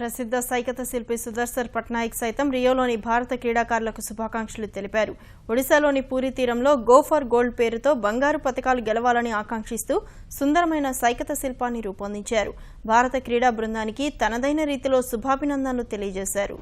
ప్రసిద్ధ సైకత శిల్పి సుదర్శన్ పట్నాయక్ సైతం రియోలోని భారత క్రీడాకారులకు శుభాకాంక్షలు తెలిపారు. ఒడిశాలోని పూరి తీరంలో గో ఫర్ గోల్డ్ పేరుతో బంగారు పతకాలు గెలవాలని ఆకాంక్షిస్తూ సుందరమైన సైకత శిల్పాన్ని రూపొందించారు. భారత క్రీడా బృందానికి తనదైన రీతిలో శుభాభినందనలు తెలియజేశారు.